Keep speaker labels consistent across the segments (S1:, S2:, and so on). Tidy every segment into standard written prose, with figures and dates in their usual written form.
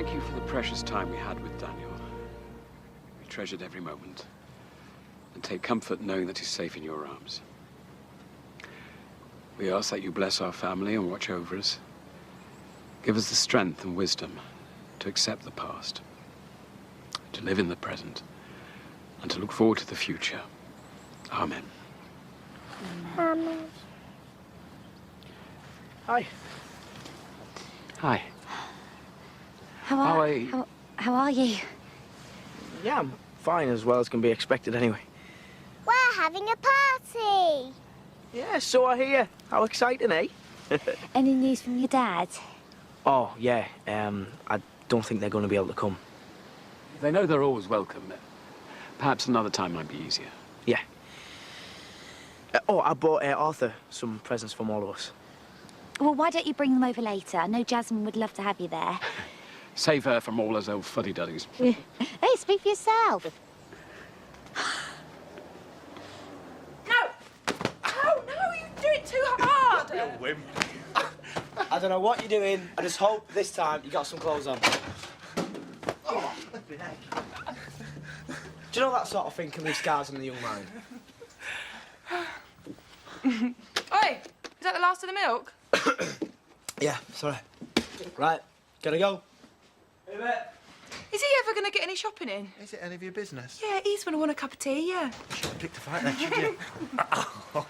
S1: thank you for the precious time we had with Daniel. We treasured every moment and take comfort knowing that he's safe in your arms. We ask that you bless our family and watch over us. Give us the strength and wisdom to accept the past, to live in the present, and to look forward to the future. Amen.
S2: Amen.
S3: Hi.
S1: Hi.
S2: How are you?
S3: Yeah, I'm fine, as well as can be expected anyway.
S2: We're having a party.
S3: Yeah, so I hear. How exciting, eh?
S2: Any news from your dad?
S3: Oh, yeah. I don't think they're going to be able to come.
S1: They know they're always welcome. Perhaps another time might be easier.
S3: Yeah. I bought Arthur some presents from all of us.
S2: Well, why don't you bring them over later? I know Jasmine would love to have you there.
S1: Save her from all those old fuddy-duddies.
S2: Hey, speak for yourself.
S4: No! Oh, no, you do it too hard!
S5: You wimp.
S3: I don't know what you're doing. I just hope this time you got some clothes on. Oh, flipping heck. Do you know that sort of thing can leave scars on the young mind?
S4: Oi, is that the last of the milk?
S3: Yeah, sorry. Right, gotta go.
S4: Is he ever going to get any shopping in?
S5: Is it any of your business?
S4: Yeah, he's going to want a cup of tea, yeah.
S5: You should have picked a fight then, should you?
S4: Ow.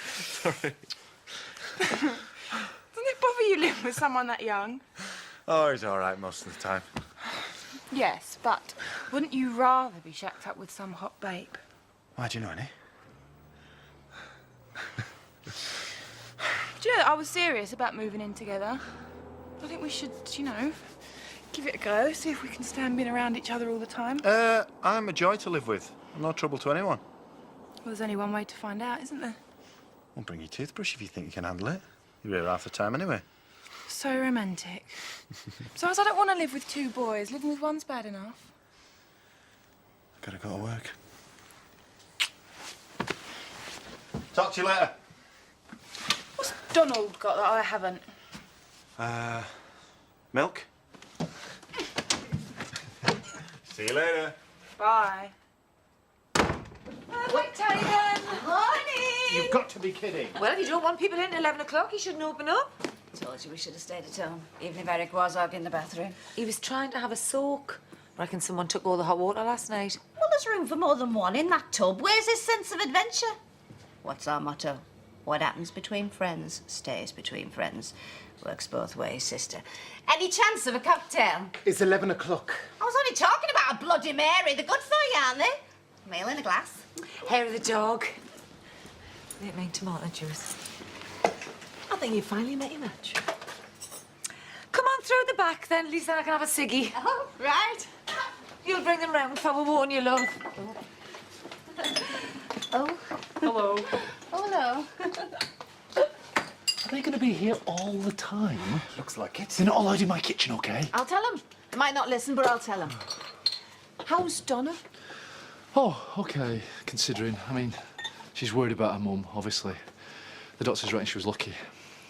S5: Sorry.
S4: Doesn't it bother you living with someone that young?
S5: Oh, he's all right most of the time.
S4: Yes, but wouldn't you rather be shacked up with some hot babe?
S5: Why do you know any?
S4: Do you know that I was serious about moving in together? I think we should, you know, give it a go, see if we can stand being around each other all the time.
S5: I'm a joy to live with. I'm no trouble to anyone.
S4: Well, there's only one way to find out, isn't there?
S5: Well, bring your toothbrush if you think you can handle it. You're here half the time anyway.
S4: So romantic. Besides, I don't want to live with two boys. Living with one's bad enough.
S5: Gotta go to work. Talk to you later.
S4: What's Donald got that I haven't?
S5: Milk? See you later.
S4: Bye. Taken.
S6: Morning!
S5: You've got to be kidding.
S6: Well, if you don't want people in at 11 o'clock, you shouldn't open up. Told you we should have stayed at home, even if Eric was in the bathroom.
S7: He was trying to have a soak. Reckon someone took all the hot water last night.
S6: Well, there's room for more than one in that tub. Where's his sense of adventure? What's our motto? What happens between friends stays between friends. Works both ways, sister. Any chance of a cocktail?
S5: It's 11 o'clock.
S6: I was only talking about a Bloody Mary. They're good for you, aren't they? Meal in a glass.
S7: Hair of the dog. Didn't mean tomato juice. I think you finally met your match. Come on through the back then, at least then I can have a ciggy.
S6: Oh, right.
S7: You'll bring them round if I will warn you, love.
S6: Oh.
S4: Hello.
S6: Oh, hello.
S8: Are they going to be here all the time?
S5: Looks like it.
S8: They're not allowed in my kitchen, OK?
S6: I'll tell them. They might not listen, but I'll tell them.
S4: How's Donna?
S8: Oh, OK, considering. I mean, she's worried about her mum, obviously. The doctor's reckon she was lucky.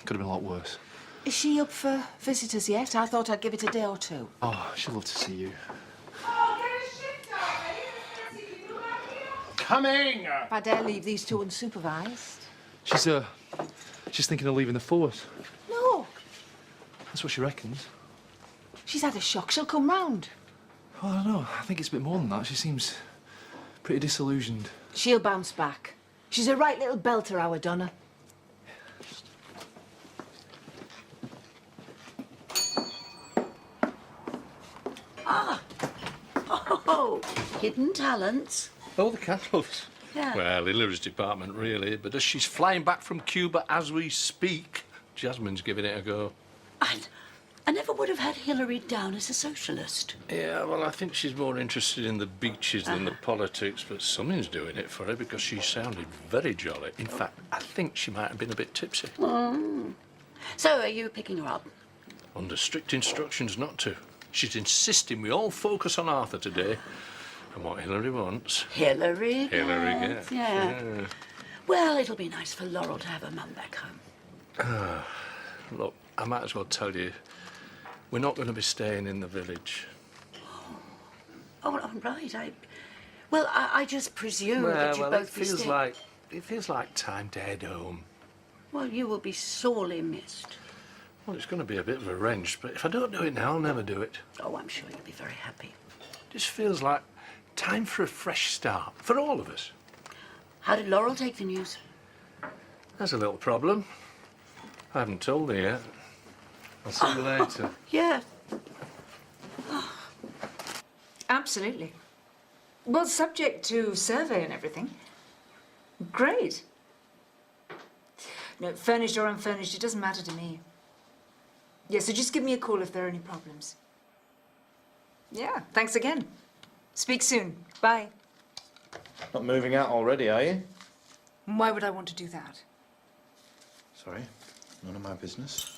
S8: Could have been a lot worse.
S6: Is she up for visitors yet? I thought I'd give it a day or two.
S8: Oh, she'd love to see you.
S5: Coming!
S6: If I dare leave these two unsupervised.
S8: She's thinking of leaving the force.
S6: No.
S8: That's what she reckons.
S6: She's had a shock. She'll come round.
S8: Oh, I don't know. I think it's a bit more than that. She seems pretty disillusioned.
S6: She'll bounce back. She's a right little belter, our Donna. Ah! Oh, hidden talents.
S9: Oh, the candles.
S6: Yeah.
S9: Well, Hillary's department, really. But as she's flying back from Cuba as we speak, Jasmine's giving it a go.
S6: I never would have had Hillary down as a socialist.
S9: Yeah, well, I think she's more interested in the beaches than the politics, but something's doing it for her because she sounded very jolly. In fact, I think she might have been a bit tipsy.
S6: So, are you picking her up?
S9: Under strict instructions not to. She's insisting we all focus on Arthur today and what Hillary wants.
S6: Hillary
S9: gets.
S6: Yeah. Well, it'll be nice for Laurel to have her mum back home.
S9: Look, I might as well tell you, We're not going to be staying in the village.
S10: Oh, right. Well, I just presume that you both be staying.
S9: It feels like time to head home.
S10: Well, you will be sorely missed.
S9: Well, it's going to be a bit of a wrench, but if I don't do it now, I'll never do it.
S10: Oh, I'm sure you'll be very happy.
S9: Just feels like time for a fresh start for all of us.
S10: How did Laurel take the news?
S9: There's a little problem. I haven't told her yet. I'll see you later.
S10: Yeah.
S7: Absolutely. Well, subject to survey and everything. Great. No, furnished or unfurnished, it doesn't matter to me. Yeah, so just give me a call if there are any problems. Yeah, thanks again. Speak soon. Bye.
S5: Not moving out already, are you?
S7: Why would I want to do that?
S5: Sorry, none of my business.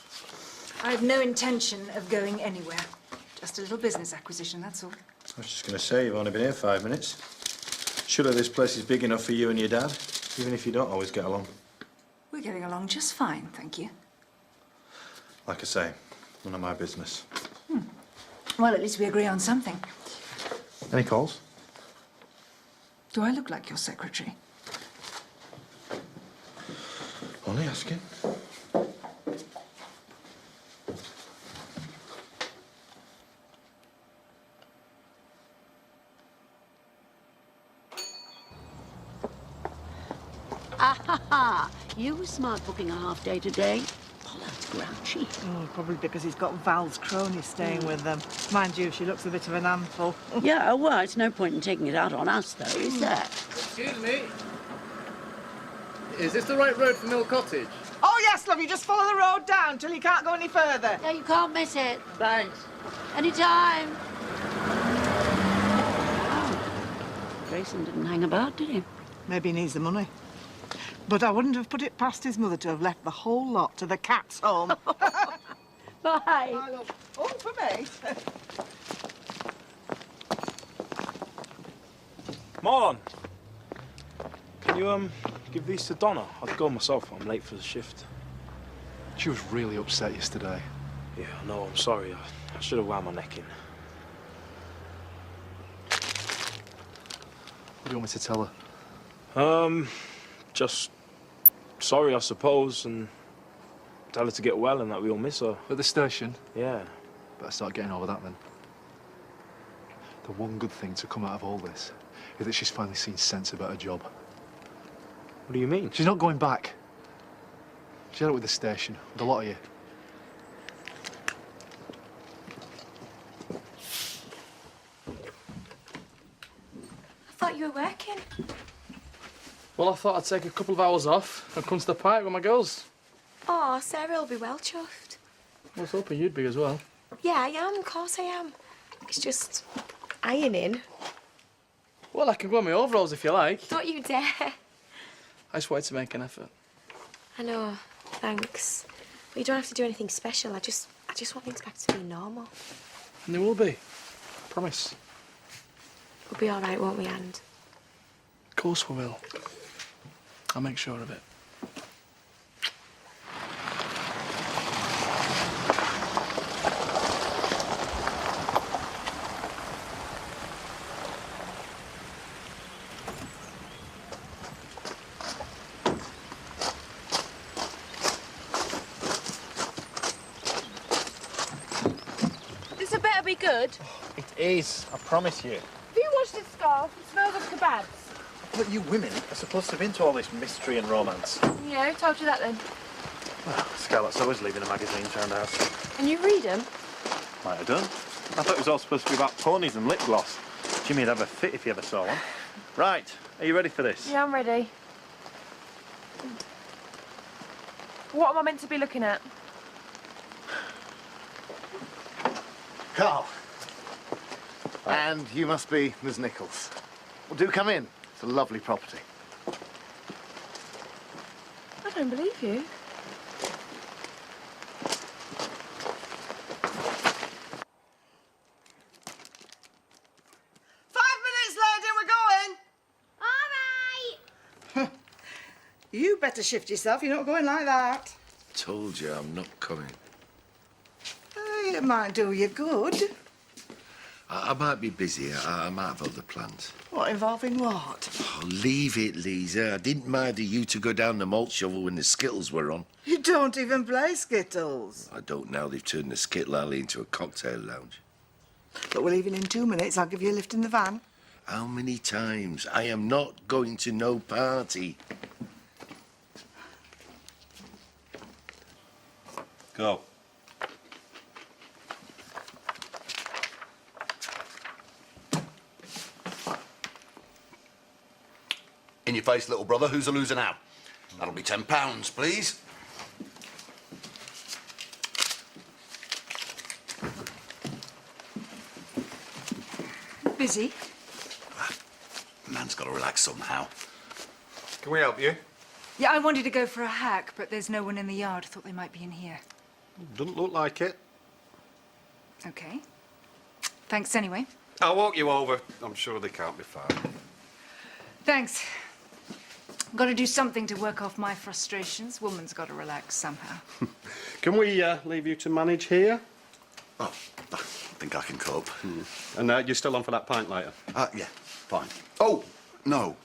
S7: I have no intention of going anywhere. Just a little business acquisition, that's all.
S5: I was just going to say, you've only been here 5 minutes. Surely this place is big enough for you and your dad, even if you don't always get along.
S7: We're getting along just fine, thank you.
S5: Like I say, none of my business.
S7: Well, at least we agree on something.
S5: Any calls?
S7: Do I look like your secretary?
S5: Only asking.
S10: Ah, you were smart booking a half day today. Pollard's grouchy.
S11: Oh, probably because he's got Val's crony staying with them. Mind you, she looks a bit of an handful.
S10: Yeah, well, it's no point in taking it out on us, though, is there?
S12: Excuse me. Is this the right road for Mill Cottage?
S11: Oh, yes, love, you just follow the road down till you can't go any further.
S10: Yeah, you can't miss it.
S11: Thanks.
S10: Anytime. Oh, Jayston didn't hang about, did he?
S11: Maybe he needs the money. But I wouldn't have put it past his mother to have left the whole lot to the cat's home.
S10: Bye.
S11: Love. Oh, for me.
S3: Marlon, can you give these to Donna? I'd go myself. I'm late for the shift.
S8: She was really upset yesterday.
S3: Yeah, no, I'm sorry. I should have wound my neck in.
S8: What do you want me to tell her?
S3: Just sorry, I suppose, and tell her to get well and that we all miss her.
S8: At the station?
S3: Yeah.
S8: Better start getting over that then. The one good thing to come out of all this is that she's finally seen sense about her job.
S3: What do you mean?
S8: She's not going back. She had it with the station, with a lot of you.
S4: I thought you were working.
S12: Well, I thought I'd take a couple of hours off and come to the park with my girls.
S13: Oh, Sarah will be well chuffed.
S12: I was hoping you'd be as well.
S13: Yeah, I am. Of course I am. It's just ironing.
S12: Well, I can go in my overalls if you like.
S13: Don't you dare.
S12: I just wanted to make an effort.
S13: I know. Thanks. But you don't have to do anything special. I just want things back to be normal.
S12: And they will be. I promise.
S13: We'll be all right, won't we, Anne?
S12: Of course we will. I'll make sure of it.
S4: This had better be good.
S5: It is, I promise you.
S4: Have you washed this scarf? It smells of kebabs.
S5: But you women are supposed to have into all this mystery and romance.
S4: Yeah, who told you that then?
S5: Well, Scarlett's always leaving the magazines around the house.
S4: And you read them?
S5: Might have done. I thought it was all supposed to be about ponies and lip gloss. Jimmy'd have a fit if he ever saw one. Right, are you ready for this?
S4: Yeah, I'm ready. What am I meant to be looking at?
S14: Carl. And you must be Ms. Nichols. Well, do come in. It's a lovely property.
S4: I don't believe you.
S11: You better shift yourself. You're not going like that.
S9: Told you I'm not coming.
S11: Hey, It might do you good.
S15: I might be busy. I might have other plans.
S11: What, involving what?
S15: Oh, leave it, Lisa. I didn't mind you to go down the malt shovel when the Skittles were on.
S11: You don't even play Skittles.
S15: I don't now. They've turned the Skittle Alley into a cocktail lounge.
S11: But we're leaving in 2 minutes. I'll give you a lift in the van.
S15: How many times? I am not going to no party.
S16: Go.
S17: In your face, little brother. Who's a loser now? That'll be £10, please.
S7: Busy?
S17: Man's got to relax somehow.
S16: Can we help you?
S7: Yeah, I wanted to go for a hack, but there's no one in the yard. Thought they might be in here.
S16: Doesn't look like it.
S7: Okay. Thanks anyway.
S16: I'll walk you over. I'm sure they can't be far.
S7: Thanks. Got to do something to work off my frustrations. Woman's got to relax somehow.
S16: Can we leave you to manage here?
S17: Oh, I think I can cope.
S16: And you're still on for that pint later?
S17: Yeah, fine. Oh, no,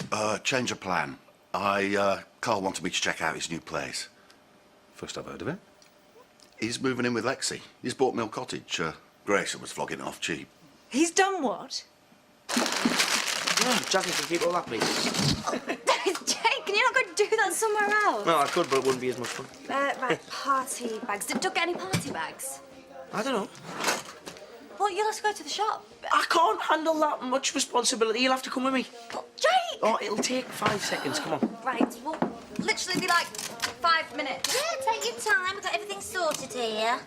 S17: change of plan. Carl wanted me to check out his new place.
S16: First I've heard of it.
S17: He's moving in with Lexi. He's bought Mill Cottage. Grayson was flogging it off cheap.
S7: He's done what?
S3: Yeah, Jackie can keep all that, please.
S2: Jake, can you not go do that somewhere else?
S3: No, I could, but it wouldn't be as much fun.
S2: Right, party bags. Did Doug get any party bags?
S3: I don't know.
S2: Well, you'll have to go to the shop.
S3: I can't handle that much responsibility. You'll have to come with me.
S2: But Jake!
S3: Oh, it'll take 5 seconds. Come on.
S2: Right, well, literally be like 5 minutes.
S13: Yeah, take your time. We've got everything sorted here.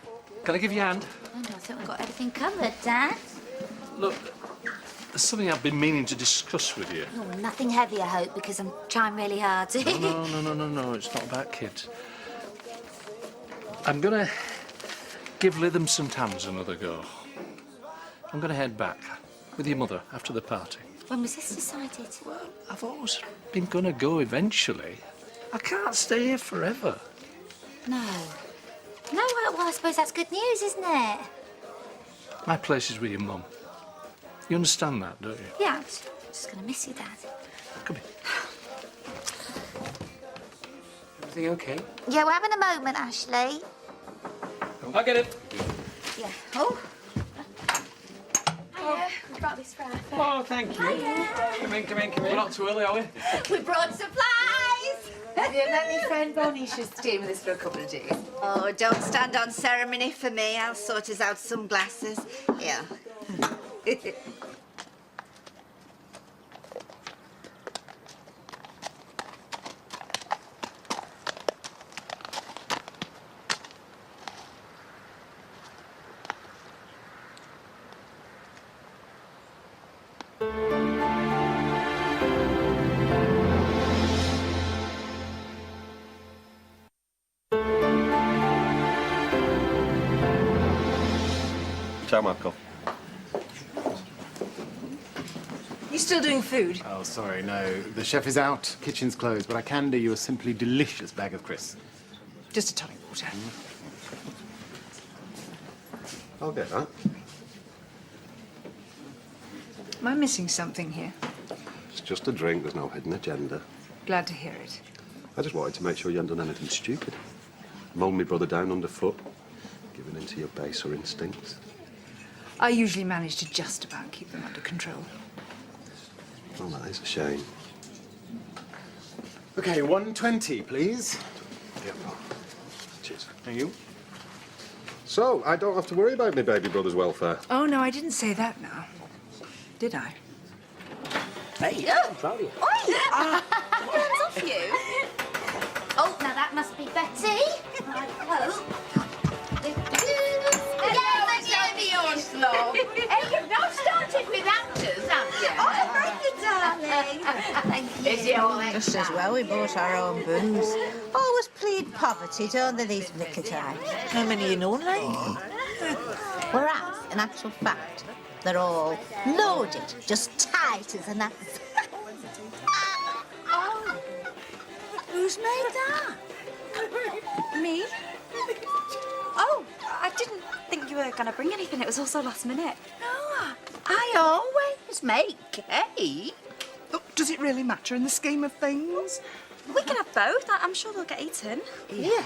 S9: Can I give you a hand?
S13: Oh, no, I think we've got everything covered, Dad.
S9: Look, there's something I've been meaning to discuss with you.
S13: Oh, nothing heavy, I hope, because I'm trying really hard to.
S9: No, it's not about kids. I'm gonna give Lytham St Anne's another go. I'm gonna head back with your mother after the party.
S13: When was this decided?
S9: I've always been gonna go eventually. I can't stay here forever.
S13: No. No, well, I suppose that's good news, isn't it?
S9: My place is with your mum. You understand that, don't you?
S13: Yeah, I'm just gonna miss you, Dad.
S9: Come here.
S1: Everything okay?
S13: Yeah, we're having a moment, Ashley.
S1: I'll get it.
S13: Yeah. Oh. Hiya. We brought this for our friend.
S1: Oh, thank you.
S13: Hiya.
S1: Come in. We're not too early, are we?
S13: We brought supplies.
S6: Yeah, let me friend Bonisha stay with us for a couple of days. Oh, don't stand on ceremony for me. I'll sort us out some glasses. Yeah.
S16: Ciao, Marco.
S7: You still doing food?
S14: Oh, sorry, no. The chef is out, kitchen's closed, but I can do you a simply delicious bag of crisps.
S7: Just a tonic water.
S16: I'll get that.
S7: Am I missing something here?
S16: It's just a drink. There's no hidden agenda.
S7: Glad to hear it.
S16: I just wanted to make sure you hadn't done anything stupid. Mowing my brother down underfoot, giving in to your baser instincts.
S7: I usually manage to just about keep them under control.
S16: Well, that is a shame.
S14: Okay, 120, please.
S16: Yep. Cheers.
S14: And you?
S16: So, I don't have to worry about my baby brother's welfare.
S7: Oh, no, I didn't say that now. Did I?
S3: Hey, I'm proud of you.
S13: Hands off you. Oh, now that must be Betty. I hope.
S6: Hey, you've not started with actors, have you?
S13: Oh, thank you, darling. Thank you.
S6: Is it all
S18: Just as well we bought our own booze. Always plead poverty, don't they, these vicar types?
S10: How many you know, like?
S18: Whereas, in actual fact, they're all loaded, just tight as an ass.
S10: Who's made that?
S7: Me?
S19: Oh, I didn't think you were going to bring anything. It was also last minute.
S18: No, I always make cake.
S11: Look, does it really matter in the scheme of things?
S19: We can have both. I'm sure they'll get eaten.
S18: Yeah.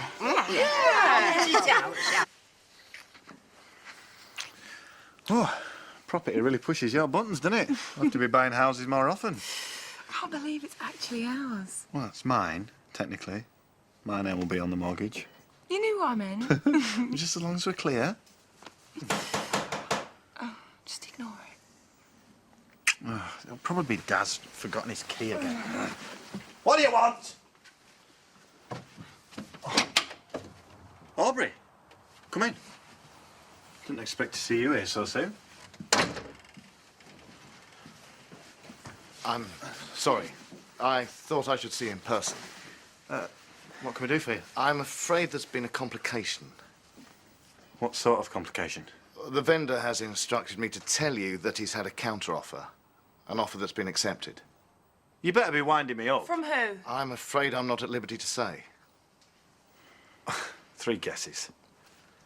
S5: Oh, property really pushes your buttons, doesn't it? We'll have to be buying houses more often.
S4: I can't believe it's actually ours.
S5: Well, it's mine, technically. My name will be on the mortgage.
S4: You knew what I meant.
S5: Just as long as we're clear.
S4: Oh, just ignore it.
S5: Oh, it'll probably be Dad's forgotten his key again. What do you want? Aubrey, come in. Didn't expect to see you here so soon.
S14: I'm sorry. I thought I should see you in person.
S5: What can we do for you?
S14: I'm afraid there's been a complication.
S5: What sort of complication?
S14: The vendor has instructed me to tell you that he's had a counter-offer. An offer that's been accepted.
S5: You better be winding me up.
S4: From who?
S14: I'm afraid I'm not at liberty to say.
S5: 3 guesses.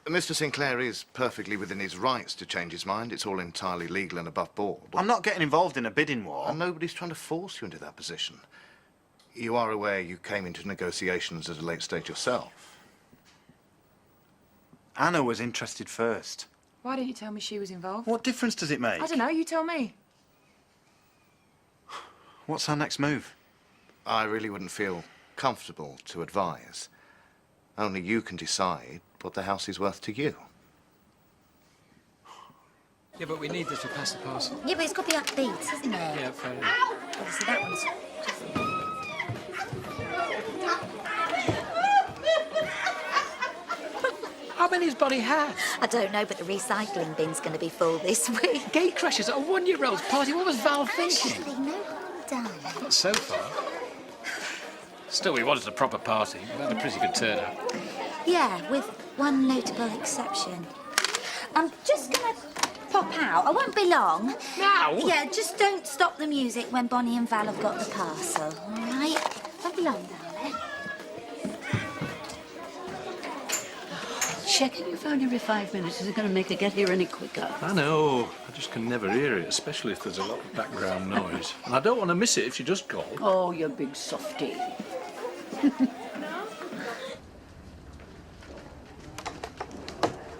S14: Mr. Sinclair is perfectly within his rights to change his mind. It's all entirely legal and above board.
S5: I'm not getting involved in a bidding war.
S14: And nobody's trying to force you into that position. You are aware you came into negotiations at a late stage yourself.
S5: Anna was interested first.
S4: Why didn't you tell me she was involved?
S5: What difference does it make?
S4: I don't know. You tell me.
S5: What's our next move?
S14: I really wouldn't feel comfortable to advise. Only you can decide what the house is worth to you.
S1: Yeah, but we need this to pass the parcel.
S2: Yeah, but it's got to be upbeat, isn't it?
S1: Yeah, fair enough.
S2: Obviously, that one's...
S1: How many's Bonnie had?
S2: I don't know, but the recycling bin's going to be full this week.
S1: Gate crashes at a 1-year-old's party. What was Val thinking?
S2: Actually, no harm done.
S1: Not so far. Still, we wanted a proper party. We had a pretty good turnout.
S2: Yeah, with one notable exception. I'm just going to pop out. I won't be long.
S1: Now?
S2: Yeah, just don't stop the music when Bonnie and Val have got the parcel, all right? Won't be long, darling.
S10: Checking your phone every 5 minutes isn't going to make her get here any quicker.
S9: I know. I just can never hear it, especially if there's a lot of background noise. And I don't want to miss it if she just calls.
S10: Oh, you big softy.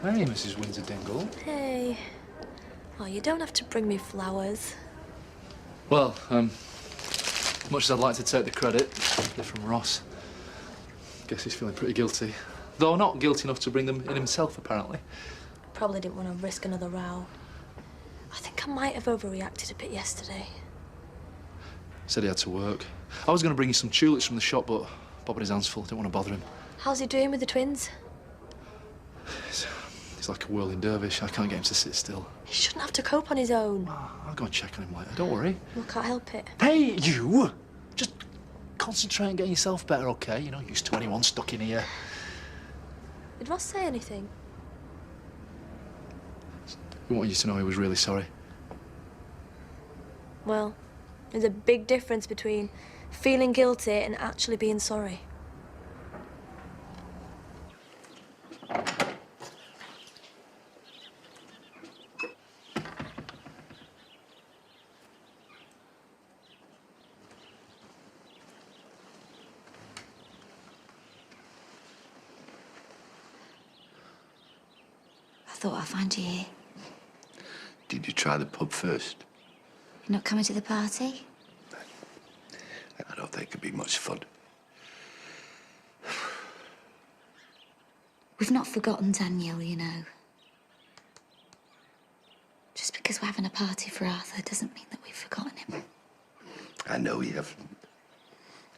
S8: Hey, Mrs. Windsor Dingle.
S19: Hey. Oh, you don't have to bring me flowers.
S8: Well, much as I'd like to take the credit, they're from Ross. Guess he's feeling pretty guilty. Though not guilty enough to bring them in himself, apparently.
S19: Probably didn't want to risk another row. I think I might have overreacted a bit yesterday.
S8: Said he had to work. I was going to bring you some tulips from the shop, but Bob had his hands full. Didn't want to bother him.
S19: How's he doing with the twins?
S8: He's like a whirling dervish. I can't get him to sit still.
S19: He shouldn't have to cope on his own.
S8: I'll go and check on him later. Don't worry.
S19: Well, can't help it.
S8: Hey, you! Just concentrate on getting yourself better, OK? You're not used to anyone stuck in here.
S19: Did Ross say anything?
S8: We want you to know he was really sorry.
S19: Well, there's a big difference between feeling guilty and actually being sorry.
S2: I thought I'd find you here.
S15: Did you try the pub first?
S2: You're not coming to the party?
S15: I don't think it'd be much fun.
S2: We've not forgotten Daniel, you know. Just because we're having a party for Arthur doesn't mean that we've forgotten him.
S15: I know you haven't.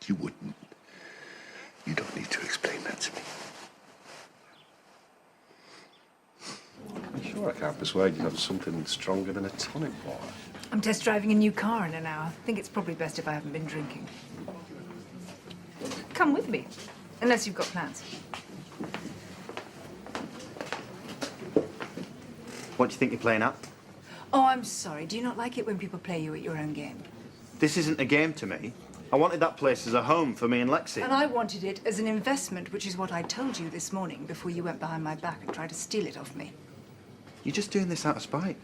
S15: You wouldn't. You don't need to explain that to me.
S16: I'm sure I can't persuade you of something stronger than a tonic water.
S7: I'm test driving a new car in an hour. I think it's probably best if I haven't been drinking. Come with me, unless you've got plans.
S5: What do you think you're playing at?
S7: Oh, I'm sorry. Do you not like it when people play you at your own game?
S5: This isn't a game to me. I wanted that place as a home for me and Lexi.
S20: And I wanted it as an investment, which is what I told you this morning before you went behind my back and tried to steal it off me.
S5: You're just doing this out of spite.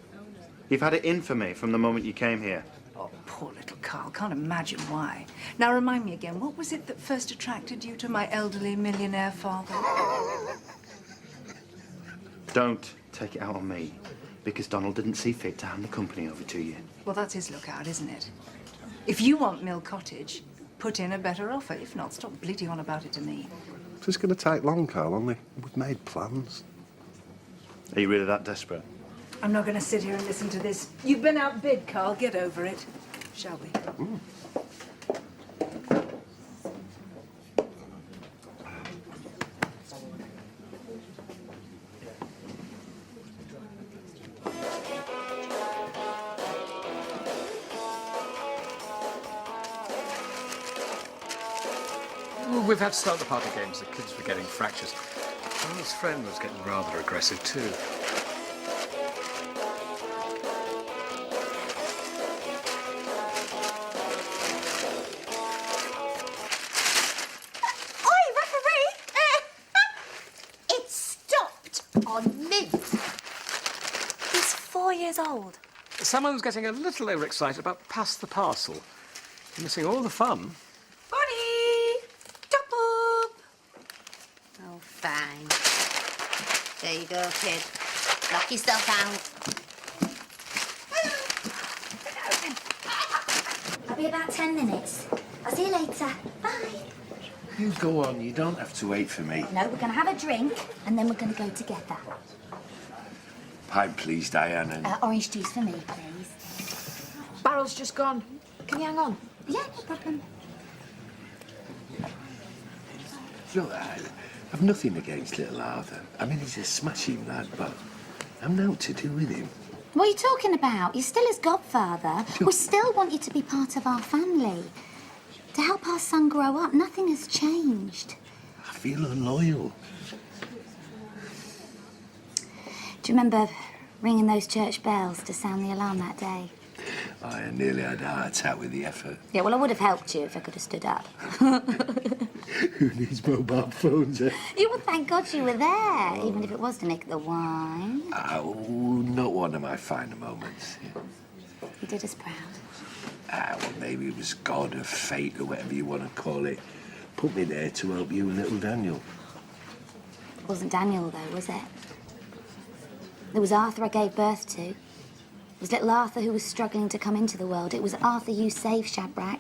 S5: You've had it in for me from the moment you came here.
S20: Oh, poor little Carl. Can't imagine why. Now, remind me again, what was it that first attracted you to my elderly millionaire father?
S5: Don't take it out on me, because Donald didn't see fit to hand the company over to you.
S20: Well, that's his lookout, isn't it? If you want Mill Cottage, put in a better offer. If not, stop bleating on about it to me.
S16: It's just going to take long, Carl, only we've made plans.
S5: Are you really that desperate?
S20: I'm not going to sit here and listen to this. You've been outbid, Carl. Get over it. Shall we?
S1: Well, we've had to start the party games. The kids were getting fractures. Carl's friend was getting rather aggressive too.
S19: Old.
S1: Someone's getting a little overexcited about pass the parcel. You're missing all the fun.
S6: Bonnie! Top up! Oh, fine. There you go, kid. Knock yourself out.
S2: I'll be about 10 minutes. I'll see you later. Bye.
S15: You go on, you don't have to wait for me.
S2: No, we're going to have a drink and then we're going to go together.
S15: Pint, please, Diane, and...
S2: Orange juice for me, please.
S7: Barrel's just gone. Can you hang on?
S2: Yeah, no problem.
S15: Look, I've nothing against little Arthur. I mean, he's a smashing lad, but I'm now to do with him.
S2: What are you talking about? You're still his godfather. We still want you to be part of our family. To help our son grow up, nothing has changed.
S15: I feel unloyal.
S2: Do you remember ringing those church bells to sound the alarm that day?
S15: I nearly had a heart attack with the effort.
S2: Yeah, well, I would have helped you if I could have stood up.
S15: Who needs mobile phones, eh?
S2: You would thank God you were there, even if it was to make the wine.
S15: Oh, not one of my finer moments.
S2: You did us proud.
S15: Well, maybe it was God or fate or whatever you want to call it. Put me there to help you and little Daniel.
S2: It wasn't Daniel, though, was it? There was Arthur I gave birth to. It was little Arthur who was struggling to come into the world. It was Arthur you saved, Shadrach.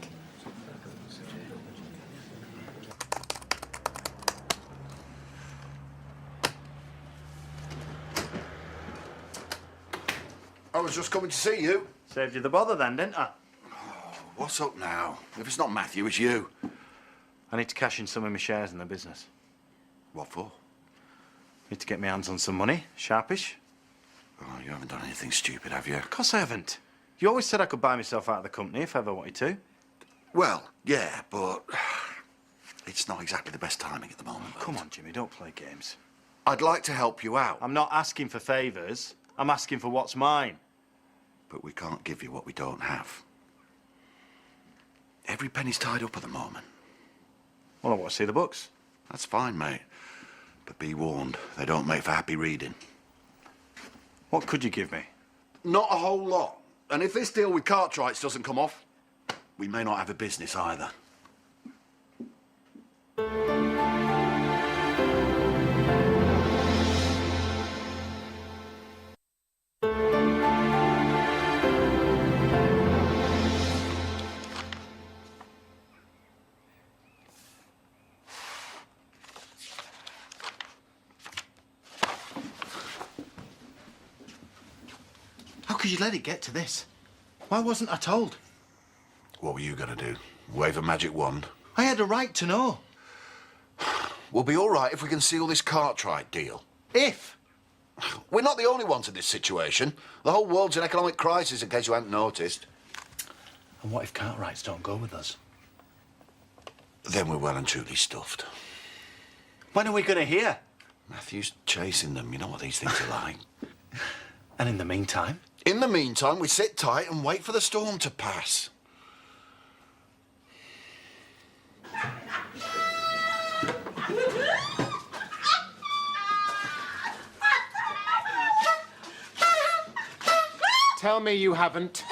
S17: I was just coming to see you.
S5: Saved you the bother then, didn't I?
S17: Oh, what's up now? If it's not Matthew, it's you.
S5: I need to cash in some of my shares in the business.
S17: What for?
S5: Need to get my hands on some money, sharpish.
S17: Oh, you haven't done anything stupid, have you?
S5: Of course I haven't. You always said I could buy myself out of the company if I ever wanted to.
S17: Well, yeah, but it's not exactly the best timing at the moment.
S5: Come on, Jimmy, don't play games.
S17: I'd like to help you out.
S5: I'm not asking for favours. I'm asking for what's mine.
S17: But we can't give you what we don't have. Every penny's tied up at the moment.
S5: Well, I want to see the books.
S17: That's fine, mate. But be warned, they don't make for happy reading.
S5: What could you give me?
S17: Not a whole lot. And if this deal with Cartwrights doesn't come off, we may not have a business either.
S5: How could you let it get to this? Why wasn't I told?
S17: What were you gonna do? Wave a magic wand?
S5: I had a right to know.
S17: We'll be all right if we can seal this Cartwright deal.
S5: If?
S17: We're not the only ones in this situation. The whole world's in economic crisis, in case you hadn't noticed.
S5: And what if Cartwrights don't go with us?
S17: Then we're well and truly stuffed.
S5: When are we going to hear?
S17: Matthew's chasing them. You know what these things are like.
S5: And in the meantime?
S17: In the meantime, we sit tight and wait for the storm to pass.
S15: Tell me you haven't.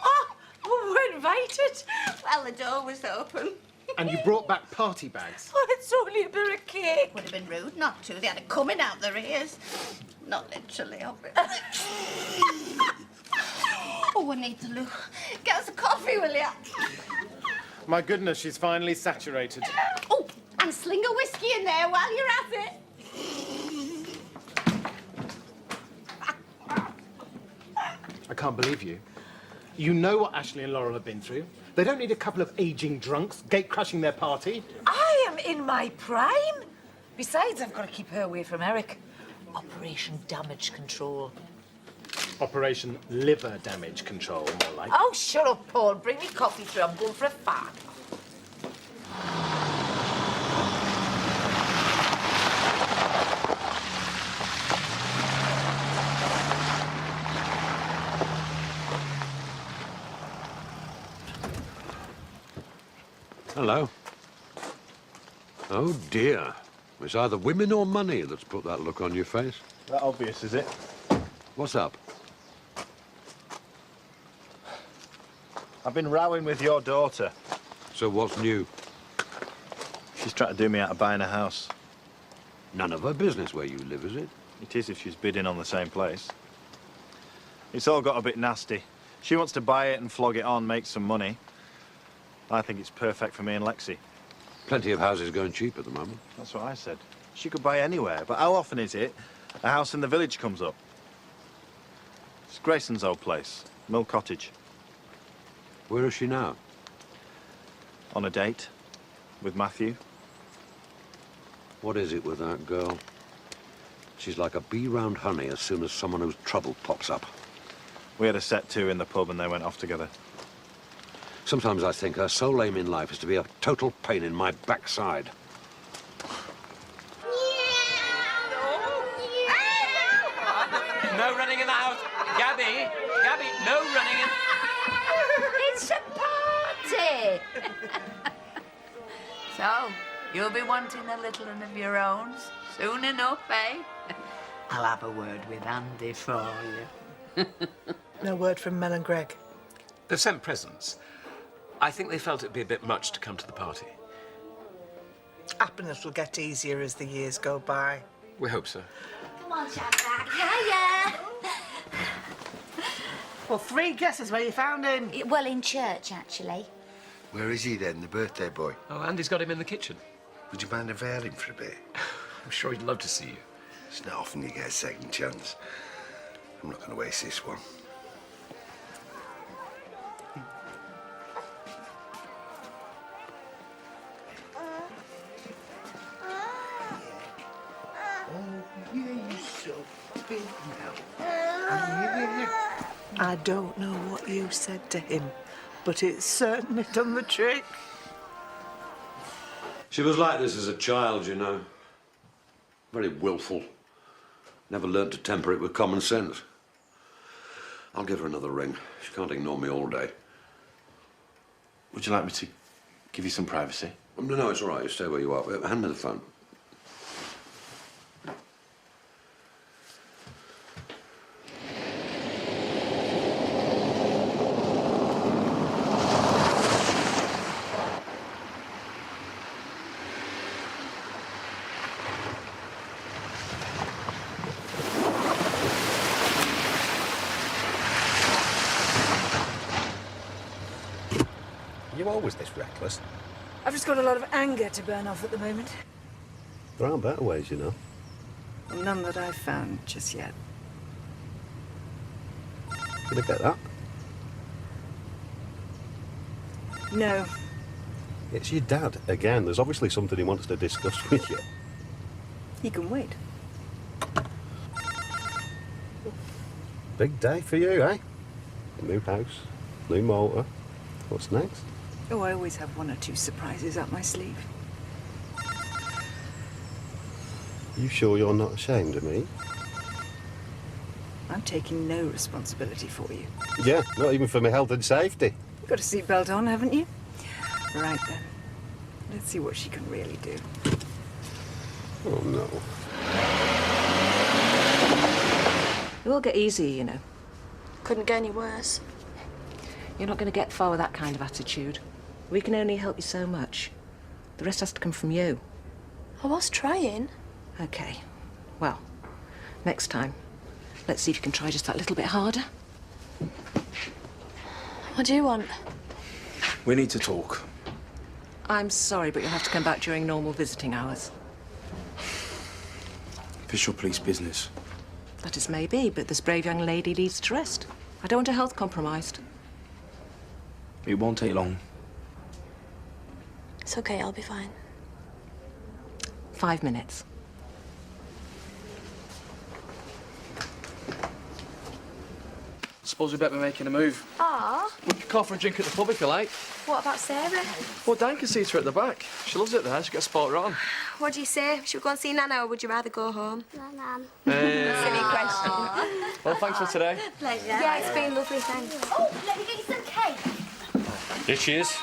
S7: Oh, we're invited.
S6: Well, the door was open.
S15: And you brought back party bags.
S7: Oh, it's only a bit of cake.
S6: Would have been rude not to. They had it coming out their ears. Not literally, obviously. Oh, I need to look. Get us a coffee, will you?
S15: My goodness, she's finally saturated.
S6: Oh, and sling a whiskey in there while you're at it.
S15: I can't believe you. You know what Ashley and Laurel have been through. They don't need a couple of ageing drunks gate-crashing their party.
S7: I am in my prime. Besides, I've got to keep her away from Eric. Operation Damage Control.
S15: Operation Liver Damage Control, more like.
S7: Oh, shut up, Paul. Bring me coffee through. I'm going for a fart.
S16: Hello. Oh, dear. It's either women or money that's put that look on your face.
S5: That obvious, is it?
S16: What's up?
S5: I've been rowing with your daughter.
S16: So what's new?
S5: She's trying to do me out of buying a house.
S16: None of her business where you live, is it?
S5: It is if she's bidding on the same place. It's all got a bit nasty. She wants to buy it and flog it on, make some money. I think it's perfect for me and Lexi.
S16: Plenty of houses going cheap at the moment.
S5: That's what I said. She could buy anywhere, but how often is it a house in the village comes up? It's Grayson's old place, Mill Cottage.
S16: Where is she now?
S5: On a date with Matthew.
S16: What is it with that girl? She's like a bee round honey as soon as someone who's trouble pops up.
S5: We had a set to in the pub and they went off together.
S16: Sometimes I think her sole aim in life is to be a total pain in my backside.
S21: No running in the house. Gabby, no running in.
S6: It's a party. So, you'll be wanting a little one of your own soon enough, eh? I'll have a word with Andy for you.
S11: No word from Mel and Greg.
S21: They've sent presents. I think they felt it'd be a bit much to come to the party.
S11: Happiness will get easier as the years go by.
S21: We hope so.
S2: Come on, Shadrach. Hiya.
S11: Well, 3 guesses where you found him.
S2: Well, in church, actually.
S15: Where is he then, the birthday boy?
S21: Oh, Andy's got him in the kitchen.
S15: Would you mind unveiling for a bit?
S21: I'm sure he'd love to see you.
S15: It's not often you get a second chance. I'm not going to waste this one.
S11: I don't know what you said to him, but it's certainly done the trick.
S16: She was like this as a child, you know. Very willful. Never learnt to temper it with common sense. I'll give her another ring. She can't ignore me all day.
S5: Would you like me to give you some privacy?
S16: No, it's all right. You stay where you are. Hand me the phone.
S15: You always this reckless?
S19: I've just got a lot of anger to burn off at the moment.
S16: There aren't better ways, you know.
S20: None that I've found just yet.
S16: Did I get that?
S20: No.
S16: It's your dad, again. There's obviously something he wants to discuss with you.
S20: He can wait.
S16: Big day for you, eh? New house, new motor. What's next?
S20: Oh, I always have 1 or 2 surprises up my sleeve.
S16: You sure you're not ashamed of me?
S20: I'm taking no responsibility for you.
S16: Yeah, not even for my health and safety.
S20: You've got a seatbelt on, haven't you? Right then. Let's see what she can really do.
S16: Oh, no.
S20: It will get easier, you know.
S19: Couldn't get any worse.
S6: You're not going to get far with that kind of attitude. We can only help you so much. The rest has to come from you.
S19: I was trying.
S6: OK. Well, next time, let's see if you can try just that little bit harder.
S19: What do you want?
S12: We need to talk.
S6: I'm sorry, but you'll have to come back during normal visiting hours.
S12: Official police business.
S6: That is maybe, but this brave young lady needs to rest. I don't want her health compromised.
S12: It won't take long.
S19: It's okay, I'll be fine.
S6: 5 minutes.
S8: Suppose we better be making a move.
S19: Ah,
S8: We could call for a drink at the pub if you like.
S19: what about Sarah?
S8: Well, Dan can see her at the back. She loves it there. She gets spot on.
S19: What do you say? Should we go and see Nana or would you rather go home? Nana.
S8: Hey.
S19: Silly question.
S8: Well, thanks for today.
S19: Pleasure. Yeah, it's been lovely, thanks.
S13: Oh, let me get you some cake.
S9: Here she is.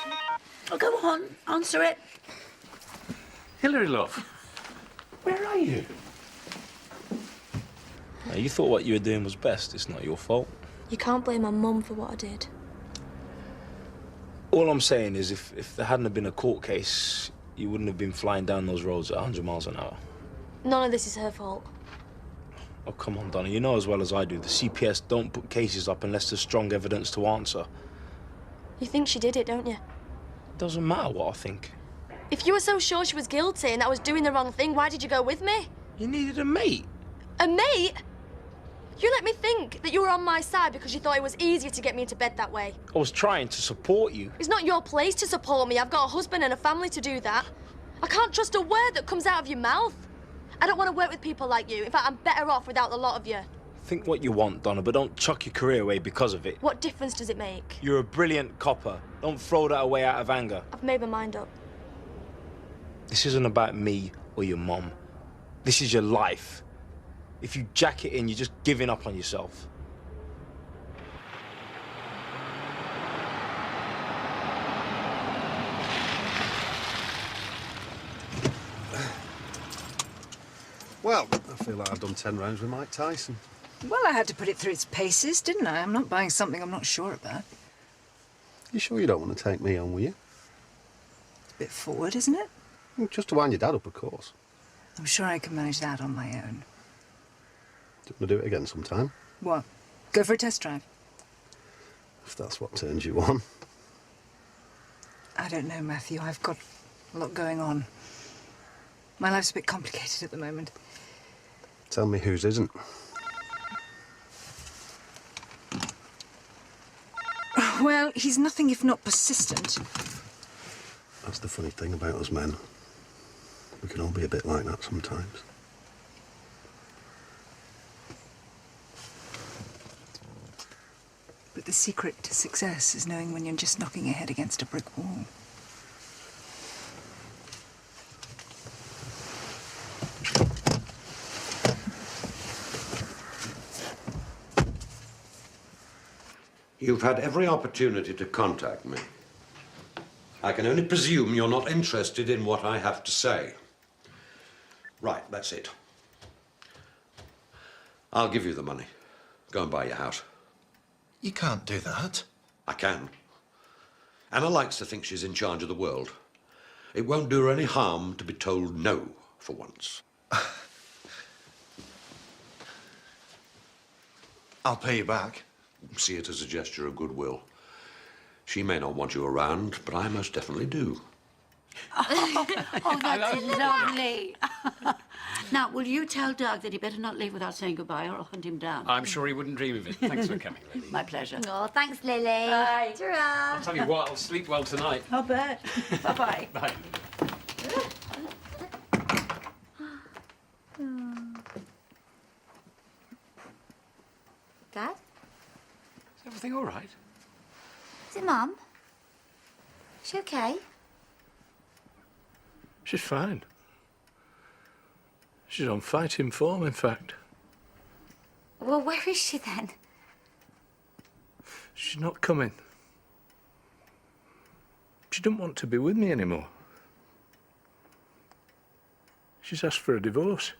S10: Oh, go on, answer it.
S9: Hilary, love.
S12: Where are you? Now, you thought what you were doing was best. It's not your fault.
S19: You can't blame my mum for what I did.
S12: All I'm saying is if there hadn't have been a court case, you wouldn't have been flying down those roads at 100 miles an hour.
S19: None of this is her fault.
S12: Oh, come on, Donna. You know as well as I do, the CPS don't put cases up unless there's strong evidence to answer.
S19: You think she did it, don't you?
S12: It doesn't matter what I think.
S19: If you were so sure she was guilty and I was doing the wrong thing, why did you go with me?
S12: You needed a mate.
S19: A mate? You let me think that you were on my side because you thought it was easier to get me into bed that way.
S12: I was trying to support you.
S19: It's not your place to support me. I've got a husband and a family to do that. I can't trust a word that comes out of your mouth. I don't want to work with people like you. In fact, I'm better off without the lot of you.
S12: Think what you want, Donna, but don't chuck your career away because of it.
S19: What difference does it make?
S12: You're a brilliant copper. Don't throw that away out of anger.
S19: I've made my mind up.
S12: This isn't about me or your mom. This is your life. If you jack it in, you're just giving up on yourself.
S22: Well, I feel like I've done 10 rounds with Mike Tyson.
S20: Well, I had to put it through its paces, didn't I? I'm not buying something I'm not sure about.
S22: You sure you don't want to take me on, will you?
S20: Bit forward, isn't it?
S22: Just to wind your dad up, of course.
S20: I'm sure I can manage that on my own.
S22: Do you want to do it again sometime?
S20: What? Go for a test drive?
S22: If that's what turns you on.
S20: I don't know, Matthew. I've got a lot going on. My life's a bit complicated at the moment.
S22: Tell me whose isn't.
S20: Well, he's nothing if not persistent.
S22: That's the funny thing about us men. We can all be a bit like that sometimes.
S20: But the secret to success is knowing when you're just knocking your head against a brick wall.
S16: You've had every opportunity to contact me. I can only presume you're not interested in what I have to say. Right, that's it. I'll give you the money. Go and buy your house.
S17: You can't do that.
S16: I can. Anna likes to think she's in charge of the world. It won't do her any harm to be told no for once.
S17: I'll pay you back.
S16: See it as a gesture of goodwill. She may not want you around, but I most definitely do.
S10: Oh, that's lovely. Now, will you tell Doug that he better not leave without saying goodbye or I'll hunt him down?
S1: I'm sure he wouldn't dream of it. Thanks for coming, Lily.
S10: My pleasure.
S2: Oh, thanks, Lily.
S10: Bye.
S2: Ta-ra.
S1: I'll tell you what, I'll sleep well tonight.
S10: I'll bet. Bye-bye.
S1: Bye.
S2: Dad?
S1: Is everything all right?
S2: Is it Mum? Is she okay?
S9: She's fine. She's on fighting form, in fact.
S2: Well, where is she then?
S9: She's not coming. She doesn't want to be with me anymore. She's asked for a divorce.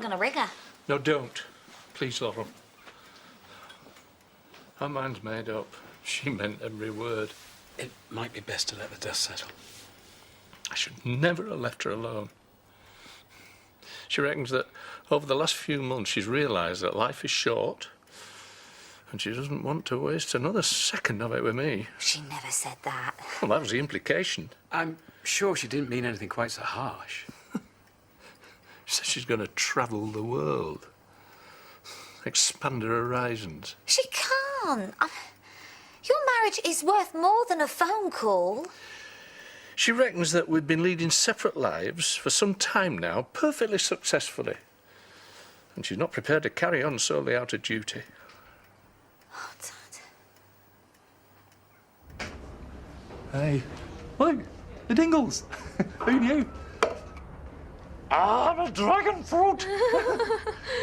S2: going to rig her.
S9: No, don't. Please, Laurel. Her mind's made up. She meant every word.
S1: It might be best to let the dust settle.
S9: I should never have left her alone. She reckons that over the last few months she's realised that life is short and she doesn't want to waste another second of it with me.
S2: She never said that.
S9: Well, that was the implication.
S1: I'm sure she didn't mean anything quite so harsh.
S9: She says she's going to travel the world, expand her horizons.
S2: She can't. Your marriage is worth more than a phone call.
S9: She reckons that we've been leading separate lives for some time now, perfectly successfully. And she's not prepared to carry on solely out of duty.
S2: Oh, Dad.
S8: Hey, look, the Dingles. Who knew? Ah, the dragon fruit!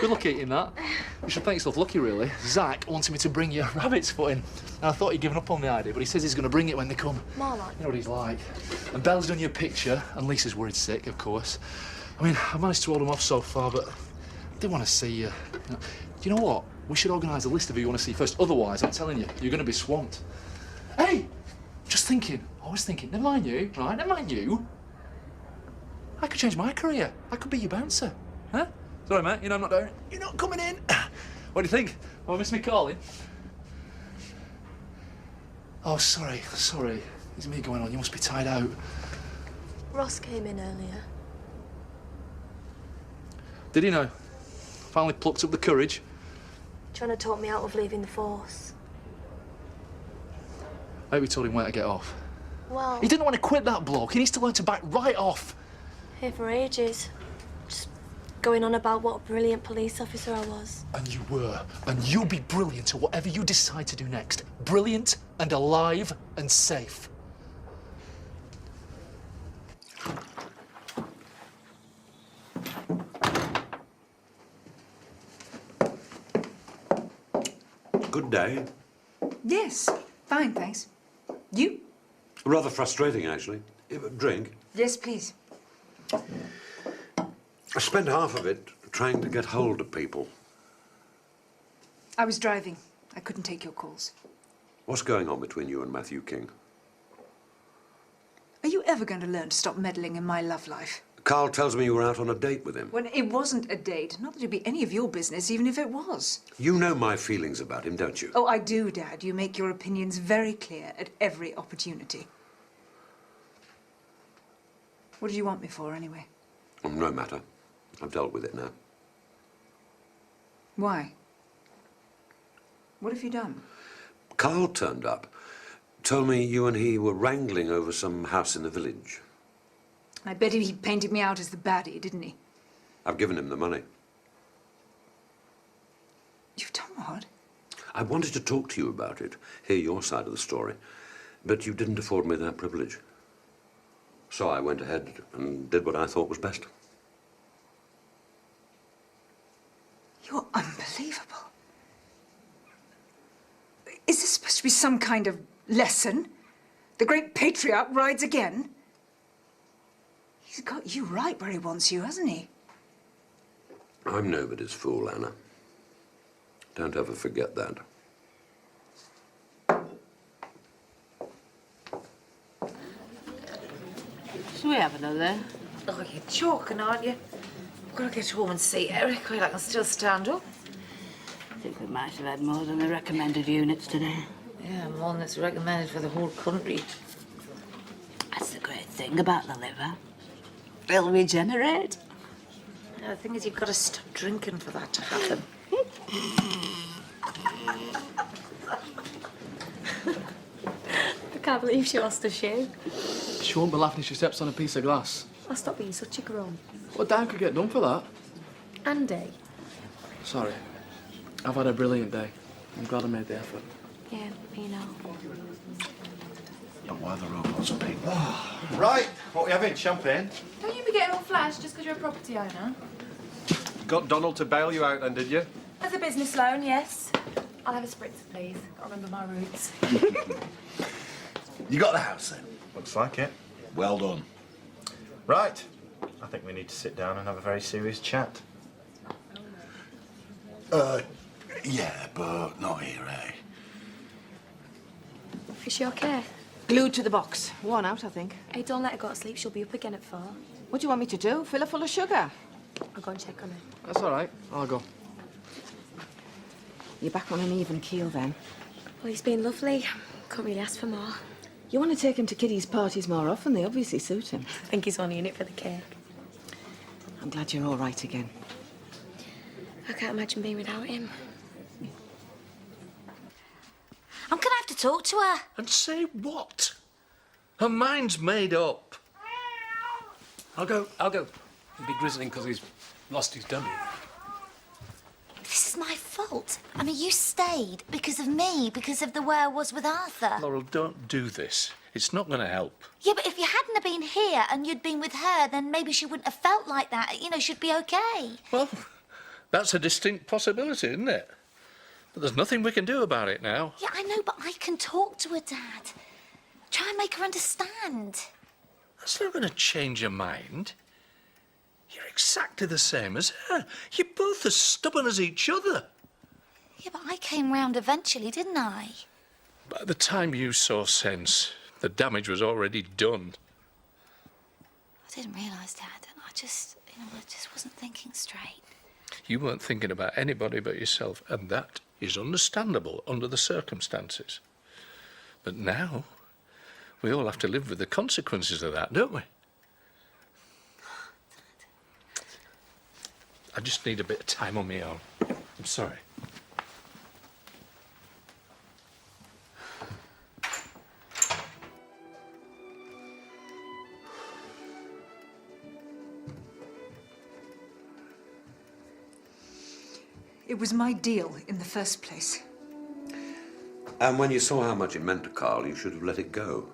S8: Good luck eating that. You should thank yourself lucky, really. Zach wanted me to bring you a rabbit's foot in. And I thought he'd given up on the idea, but he says he's going to bring it when they come.
S19: More like.
S8: You know what he's like. And Belle's done you a picture, and Lisa's worried sick, of course. I mean, I managed to hold him off so far, but I did want to see you. You know what? We should organise a list of who you want to see first. Otherwise, I'm telling you, you're going to be swamped. Hey! Just thinking. I was thinking, never mind you, right? Never mind you. I could change my career. I could be your bouncer. Huh? Sorry, mate. You know I'm not doing. You're not coming in. What do you think? Oh, miss me calling? Oh, sorry. Sorry. There's me going on. You must be tied out.
S19: Ross came in earlier.
S8: Did he know? Finally plucked up the courage.
S19: Trying to talk me out of leaving the force.
S8: I hope you told him where to get off.
S19: Well,
S8: He didn't want to quit that bloke. He needs to learn to back right off.
S19: here for ages. Just going on about what a brilliant police officer I was.
S8: And you were. And you'll be brilliant at whatever you decide to do next. Brilliant and alive and safe.
S16: Good day.
S20: Yes, fine, thanks. You?
S16: Rather frustrating, actually. Drink.
S20: Yes, please.
S16: I spent half of it trying to get hold of people.
S20: I was driving. I couldn't take your calls.
S16: What's going on between you and Matthew King?
S20: Are you ever going to learn to stop meddling in my love life?
S16: Carl tells me you were out on a date with him.
S20: When it wasn't a date. Not that it'd be any of your business, even if it was.
S16: You know my feelings about him, don't you?
S20: Oh, I do, Dad. You make your opinions very clear at every opportunity. What did you want me for, anyway?
S16: Oh, no matter. I've dealt with it now.
S20: Why? What have you done?
S16: Carl turned up. Told me you and he were wrangling over some house in the village.
S20: I bet he painted me out as the baddie, didn't he?
S16: I've given him the money.
S20: You've done what?
S16: I wanted to talk to you about it, hear your side of the story, but you didn't afford me that privilege. So I went ahead and did what I thought was best.
S20: You're unbelievable. Is this supposed to be some kind of lesson? The great patriarch rides again? He's got you right where he wants you, hasn't he?
S16: I'm nobody's fool, Anna. Don't ever forget that.
S10: Shall we have another?
S7: Oh, you're joking, aren't you? I've got to get home and see Eric while I can still stand up.
S10: I think we might have had more than the recommended units today.
S7: Yeah, more than that's recommended for the whole country.
S10: That's the great thing about the liver. It'll regenerate.
S7: Yeah, the thing is, you've got to stop drinking for that to happen.
S19: I can't believe she lost her shoe.
S8: She won't be laughing if she steps on a piece of glass.
S19: I'll stop being such a grown.
S8: Well, Dan could get done for that.
S19: Andy.
S8: Sorry. I've had a brilliant day. I'm glad I made the effort.
S19: Yeah, you know.
S17: But why the robots are people?
S5: Right, what are we having? Champagne?
S4: Don't you be getting all flash just because you're a property owner.
S5: Got Donald to bail you out then, did you?
S4: As a business loan, yes. I'll have a spritzer, please. Got to remember my roots.
S17: You got the house then?
S5: Looks like it.
S17: Well done.
S5: Right. I think we need to sit down and have a very serious chat.
S17: Yeah, but not here, eh?
S19: Is she okay?
S6: Glued to the box. Worn out, I think.
S19: Hey, don't let her go to sleep. She'll be up again at 4.
S6: What do you want me to do? Fill her full of sugar?
S19: I'll go and check on her.
S6: That's all right. I'll go. You're back on an even keel, then?
S19: Well, he's been lovely. Can't really ask for more.
S6: You want to take him to Kitty's parties more often? They obviously suit him.
S19: I think he's only in it for the cake.
S6: I'm glad you're all right again.
S19: I can't imagine being without him.
S2: I'm gonna have to talk to her.
S9: And say what? Her mind's made up.
S21: I'll go. He'll be grizzling because he's lost his dummy.
S2: This is my fault. I mean, you stayed because of me, because of the way I was with Arthur.
S9: Laurel, don't do this. It's not going to help.
S2: Yeah, but if you hadn't have been here and you'd been with her, then maybe she wouldn't have felt like that. You know, she'd be okay.
S9: Well, that's a distinct possibility, isn't it? But there's nothing we can do about it now.
S2: Yeah, I know, but I can talk to her, Dad. Try and make her understand.
S9: That's not going to change her mind. You're exactly the same as her. You're both as stubborn as each other.
S2: Yeah, but I came round eventually, didn't I?
S9: By the time you saw sense, the damage was already done.
S2: I didn't realise, Dad. I just wasn't thinking straight.
S9: You weren't thinking about anybody but yourself, and that is understandable under the circumstances. But now, we all have to live with the consequences of that, don't we? I just need a bit of time on my own. I'm sorry.
S20: It was my deal in the first place.
S16: And when you saw how much it meant to Carl, you should have let it go.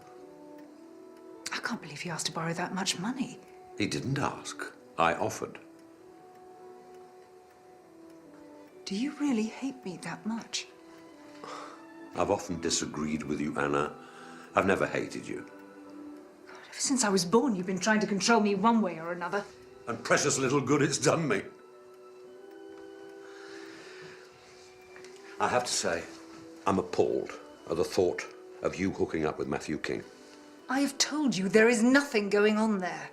S20: I can't believe he asked to borrow that much money.
S16: He didn't ask. I offered.
S20: Do you really hate me that much?
S16: I've often disagreed with you, Anna. I've never hated you.
S20: Ever since I was born, you've been trying to control me one way or another.
S16: And precious little good it's done me. I have to say, I'm appalled at the thought of you hooking up with Matthew King.
S20: I have told you there is nothing going on there.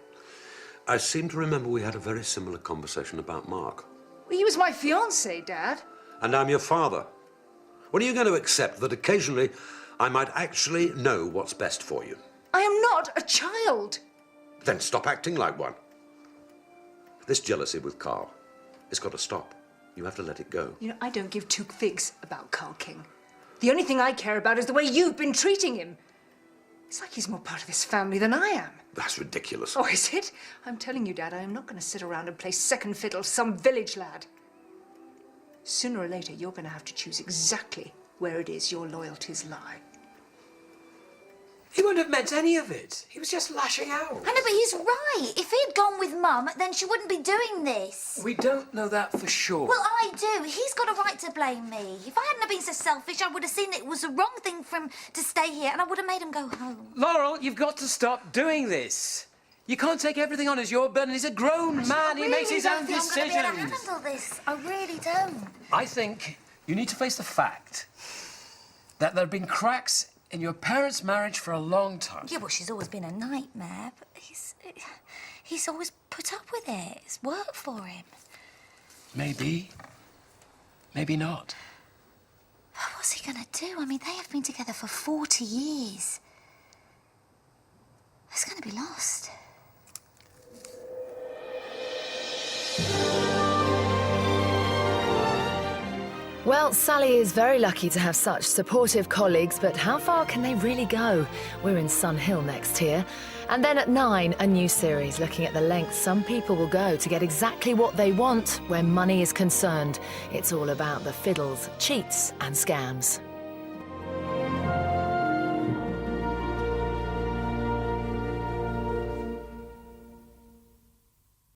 S16: I seem to remember we had a very similar conversation about Mark.
S20: Well, he was my fiancé, Dad.
S16: And I'm your father. When are you going to accept that occasionally I might actually know what's best for you?
S20: I am not a child.
S16: Then stop acting like one. This jealousy with Carl, it's got to stop. You have to let it go.
S20: You know, I don't give two figs about Carl King. The only thing I care about is the way you've been treating him. It's like he's more part of this family than I am.
S16: That's ridiculous.
S20: Oh, is it? I'm telling you, Dad, I am not going to sit around and play second fiddle to some village lad. Sooner or later, you're going to have to choose exactly where it is your loyalties lie.
S21: He wouldn't have meant any of it. He was just lashing out.
S2: I know, but he's right. If he'd gone with Mum, then she wouldn't be doing this.
S21: We don't know that for sure.
S2: Well, I do. He's got a right to blame me. If I hadn't have been so selfish, I would have seen it was the wrong thing for him to stay here, and I would have made him go home.
S21: Laurel, you've got to stop doing this. You can't take everything on as your burden. He's a grown man. He makes his own decisions.
S2: I'm going to handle this. I really don't.
S21: I think you need to face the fact that there have been cracks in your parents' marriage for a long time.
S2: Yeah, well, she's always been a nightmare, but he's always put up with it. It's worked for him.
S21: Maybe. Maybe not.
S2: What's he going to do? I mean, they have been together for 40 years. It's going to be lost.
S3: Well, Sally is very lucky to have such supportive colleagues, but how far can they really go? We're in Sun Hill next here. And then at 9, a new series looking at the lengths some people will go to get exactly what they want where money is concerned. It's all about the fiddles, cheats and scams.